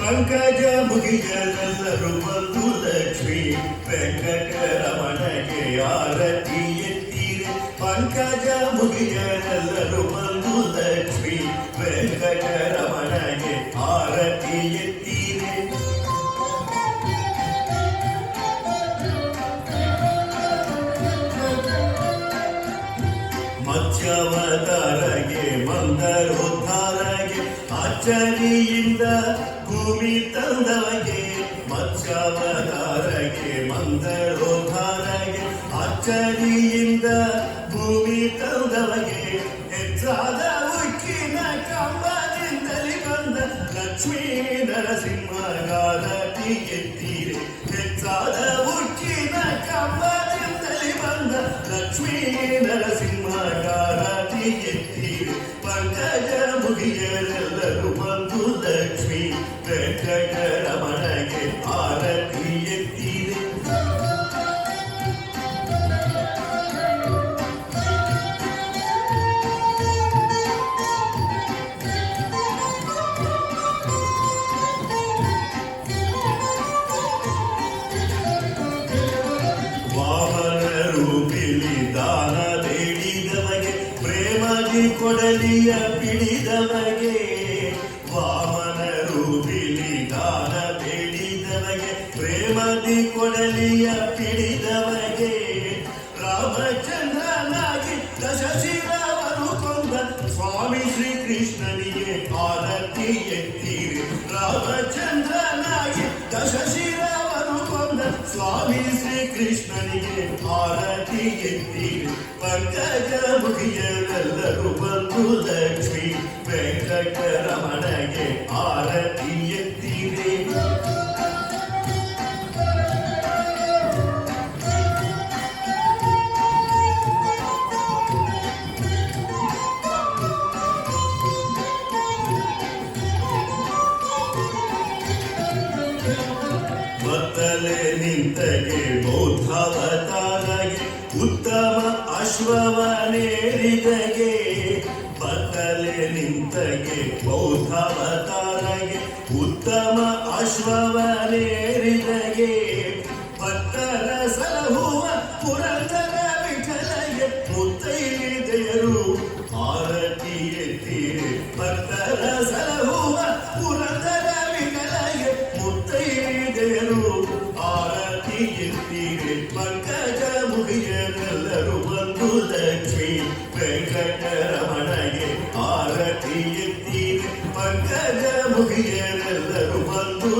ಪಂಕಜ ಮುಗಿಯರೆಲ್ಲರೂ ಬಂದು ಲಕ್ಷ್ಮೀ ವೆಂಕಟರಮಣಗೆ ಆರತಿ ಎತ್ತೀರೆ. ಪಂಕಜ ಮುಗಿಯರೆಲ್ಲರೂ ಬಂದು ಲಕ್ಷ್ಮೀ ವೆಂಕಟರಮಣಗೆ ಆರತಿ ಎತ್ತೀರೆ. ಮತ್ಸ್ಯಾವತಾರಗೆ ಮಂದರೋದ್ಧಾರಗೆ ಅಚ್ಚರಿಯಿಂದ ಭೂಮಿ ತಂದವಗೆ. ಮತ್ಸ್ಯಾವತಾರಗೆ ಮಂದರೋದ್ಧಾರಗೆ ಅಚ್ಚರಿಯಿಂದ ಭೂಮಿ ತಂದವಗೆ. ಹೆಚ್ಚಾದ ಉಕ್ಕಿನ ಕಂಬದಿಂದಲೇ ಬಂದ ಲಕ್ಷ್ಮೀ ನರಸಿಂಹಗಾರತಿ ಎತ್ತೀರೆ. ಹೆಚ್ಚಾದ ಉಕ್ಕಿನ ಕಂಬದಿಂದಲೇ ಬಂದ ಲಕ್ಷ್ಮೀ ನರಸಿಂಹಗಾರತಿ ಎತ್ತೀರೆ. ಪಂಕಜ ಮುಗಿಯರೆಲ್ಲರೂ ಬಂದು ಲಕ್ಷ್ಮೀ ವೆಂಕಟರಮಣಗೆ ಆರತಿ ಎತ್ತೀರೆ. ವಾಮನ ರೂಪಿಲಿ ದಾನ ಬೇಡಿದವಗೆ ಪ್ರೇಮದಿ ಕೊಡಲಿಯ ಪಿಡಿದವಗೆ. ವಾಮನ ರೂಪಿಲಿ ದಾನ ಬೇಡಿದವಗೆ ಪ್ರೇಮದಿ ಕೊಡಲಿಯ ಪಿಡಿದವಗೆ. ರಾಮಚಂದ್ರನಾಗಿ ದಶಶಿರವನ್ನು ಕೊಂದ ಸ್ವಾಮಿ ಶ್ರೀಕೃಷ್ಣನಿಗೆ ಆರತಿ ಎತ್ತೀರೆ. ರಾಮಚಂದ್ರನಾಗಿ ದಶಶಿರವನ್ನು ಕೊಂದ ಸ್ವಾಮಿ ಶ್ರೀಕೃಷ್ಣನಿಗೆ ಆರತಿ ಎತ್ತೀರೆ. ಪಂಕಜ ಮುಗಿಯರೆಲ್ಲರೂ ಬಂದು ಲಕ್ಷ್ಮೀ ವೆಂಕಟರಮಣಗೆ ಆರತಿ ಎತ್ತೀರೆ. ಬತ್ತಲೆ ನಿಂತಗೆ ಬೌದ್ಧಾವತಾರಗೆ ಉತ್ತಮ ಅಶ್ವವನೇರಿದಗೆ. ಬತ್ತಲೆ ನಿಂತಗೆ ಬೌದ್ಧಾವತಾರಗೆ ಉತ್ತಮ ಅಶ್ವವನೇರಿದಗೆ. ಭಕ್ತರ ಸಲಹುವ ಪುರಂದರ ವಿಠಲಗೆ ಮುತ್ತೈದೆಯರು ಆರತಿ ಎತ್ತೀರೆ. ಭಕ್ತರ ಸಲಹುವ ಪುರಂದರ ವಿಠಲಗೆ ಮುತ್ತೈದೆಯರು ಆರತಿ ಎತ್ತೀರೆ. ಪಂಕಜ ಮುಗಿಯರೆಲ್ಲರೂ ಬಂದು ಲಕ್ಷ್ಮೀ ವೆಂಕಟರಮಣಗೆ ಆರತಿ ಎತ್ತೀರೆ. ಪಂಕಜ ಮುಗಿಯರೆಲ್ಲರೂ ಬಂದು